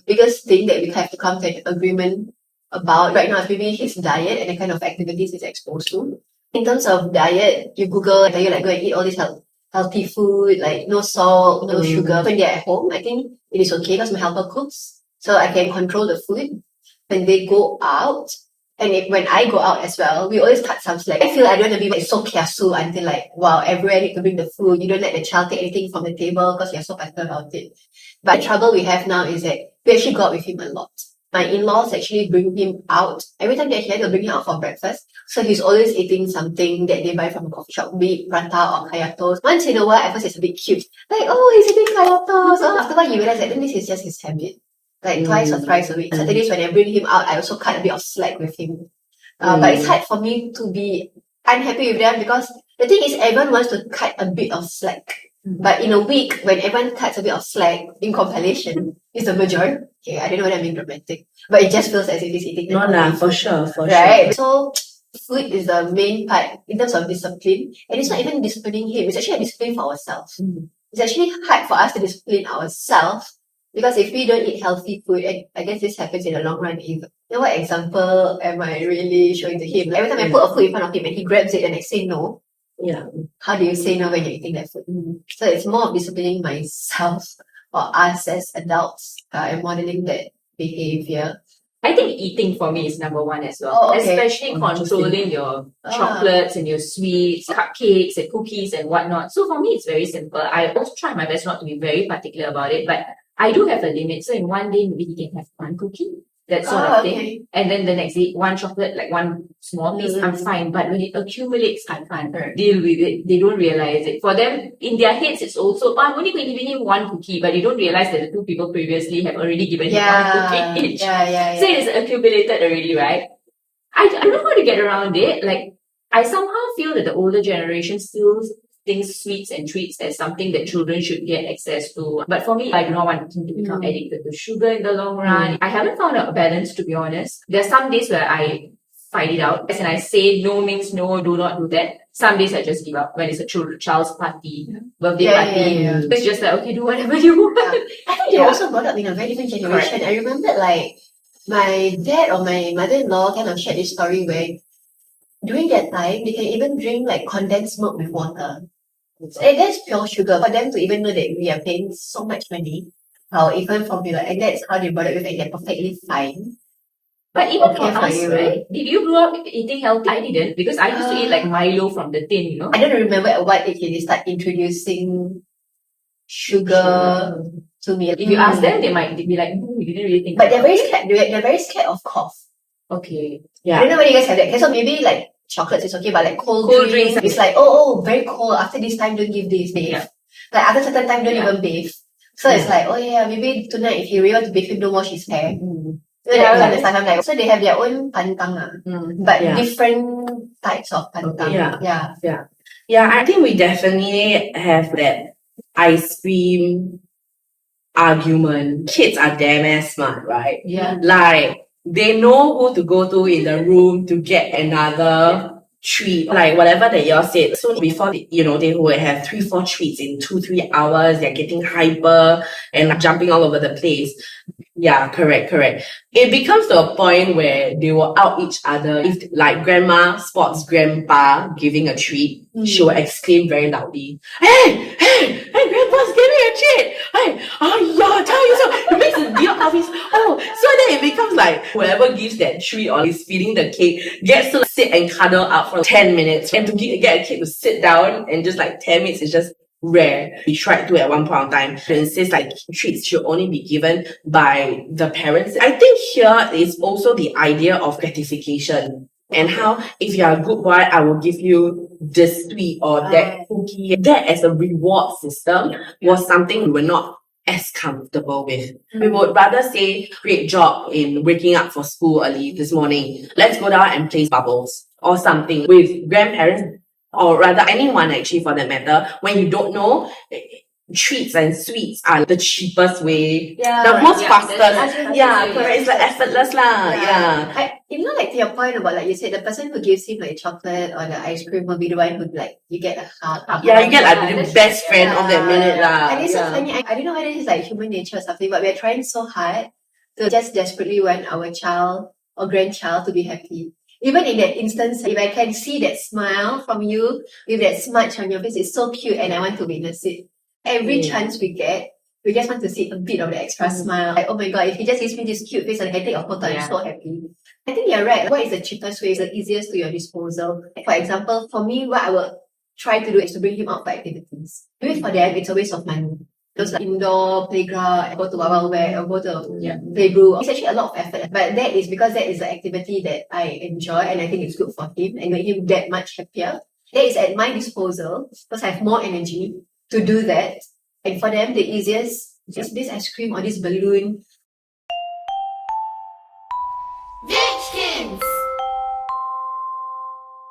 biggest thing that we have to come to an agreement about right now is maybe his diet and the kind of activities he's exposed to. In terms of diet, you Google, tell you like go and eat all this healthy food, like no salt, no sugar. When they're at home, I think it is okay because my helper cooks, so I can control the food. When they go out, and when I go out as well, we always cut some slack. I feel I don't want to be like so kiasu until like, wow, everywhere I need to bring the food. You don't let the child take anything from the table because you're so particular about it. But the trouble we have now is that we actually go out with him a lot. My in-laws actually bring him out. Every time they're here, they'll bring him out for breakfast. So he's always eating something that they buy from a coffee shop, be it prata or kaya toast. Once in a while, at first it's a bit cute. Like, oh, he's eating kaya toast. So after a while, you realize that this is just his habit. Like twice or thrice a week. Saturdays when I bring him out, I also cut a bit of slack with him. But it's hard for me to be unhappy with them because the thing is everyone wants to cut a bit of slack. But in a week, when everyone cuts a bit of slack, in compilation, it's the majority. Okay, I don't know whether I'm being dramatic, but it just feels as if he's eating. No, nah, for sure. Right? So, food is the main part in terms of discipline. And it's not even disciplining him, it's actually a discipline for ourselves. It's actually hard for us to discipline ourselves because if we don't eat healthy food, and I guess this happens in the long run either. You know what example am I really showing to him? Every time I put a food in front of him and he grabs it and I say no. Yeah. How do you say no when you're eating that food? So it's more of disciplining myself or us as adults and modeling that behavior. I think eating for me is number one as well. Oh, okay. Especially controlling your chocolates and your sweets, cupcakes and cookies and whatnot. So for me, it's very simple. I also try my best not to be very particular about it, but I do have a limit. So in one day, maybe he can have one cookie, that sort of thing. And then the next day, one chocolate, like one small piece, I'm fine. But when it accumulates, I can't deal with it. They don't realize it. For them, in their heads, it's also, I'm only going to give him one cookie, but you don't realize that the two people previously have already given him one cookie each. So it's accumulated already, right? I don't know how to get around it. Like, I somehow feel that the older generation still thinks sweets and treats as something that children should get access to. But for me, I do not want him to become addicted to sugar in the long run. I haven't found a balance, to be honest. There's some days where I fight it out. And I say no means no, do not do that. Some days I just give up when it's a child's party, birthday party. It's just like, okay, do whatever you want. I think you're also brought up in a very different generation. I remember like my dad or my mother-in-law kind of shared this story where during that time, they can even drink like condensed milk with water. And that's pure sugar. For them to even know that we are paying so much money, or even formula, and that's how they brought it with, and they're perfectly fine. But even for us, right? Did you grow up eating healthy? I didn't, because I used to eat like Milo from the tin, you know? I don't remember at what age they start introducing sugar to me. If you ask them, they might be like, we didn't really think. But they're very scared. They're very scared of cough. Okay. Yeah. I don't know whether you guys have that. Okay, so maybe like chocolates is okay, but like cold drinks, it's like, oh, very cold. After this time, don't give this, bathe. Yeah. Like after certain time, don't even bathe. So it's like, oh yeah, maybe tonight if you really want to bathe him, don't wash his hair. So that kind of stuff. I'm like, so they have their own pantang, but different types of pantang. Okay. Yeah, I think we definitely have that ice cream argument. Kids are damn ass smart, right? Yeah. Like, they know who to go to in the room to get another treat, like whatever that y'all said. So before, they would have 3-4 treats in 2-3 hours. They're getting hyper and jumping all over the place. Yeah, correct. It becomes to a point where they will out each other. If like grandma spots grandpa giving a treat, she will exclaim very loudly, Hey, grandpa's giving a treat! Hey, I tell you so. It makes a deal of his, so then it becomes like whoever gives that treat or is feeding the kid gets to sit and cuddle up for 10 minutes. And to get a kid to sit down and just like 10 minutes is just rare. We tried to at one point in time to insist like treats should only be given by the parents. I think here is also the idea of gratification and how if you're a good boy, I will give you this sweet or that cookie. That as a reward system was something we were not as comfortable with. We would rather say, great job in waking up for school early this morning. Let's go down and play bubbles or something. With grandparents, or rather anyone actually for that matter, when you don't know, treats and sweets are the cheapest way. The most fastest. Correct. It's like effortless lah. Like to your point about like you said, the person who gives him like chocolate or the ice cream will be the one who like you get a hug. You get like the best friend of that minute lah. And it's so funny. I don't know whether it's like human nature or something, but we're trying so hard So just desperately want our child or grandchild to be happy. Even in that instance, if I can see that smile from you with that smudge on your face, it's so cute and I want to witness it. Every chance we get, we just want to see a bit of the extra smile. Like, oh my god, if he just gives me this cute face and I can take a photo, I'm so happy. I think you're right. What is the cheapest way? Is the easiest to your disposal? For example, for me, what I will try to do is to bring him out for activities. Do it for them, it's a waste of money. Those like indoor playground, go to Waddle or go to playgroup. It's actually a lot of effort. But that is because that is the activity that I enjoy and I think it's good for him and make him that much happier. That is at my disposal because I have more energy to do that. And for them, the easiest is this ice cream or this balloon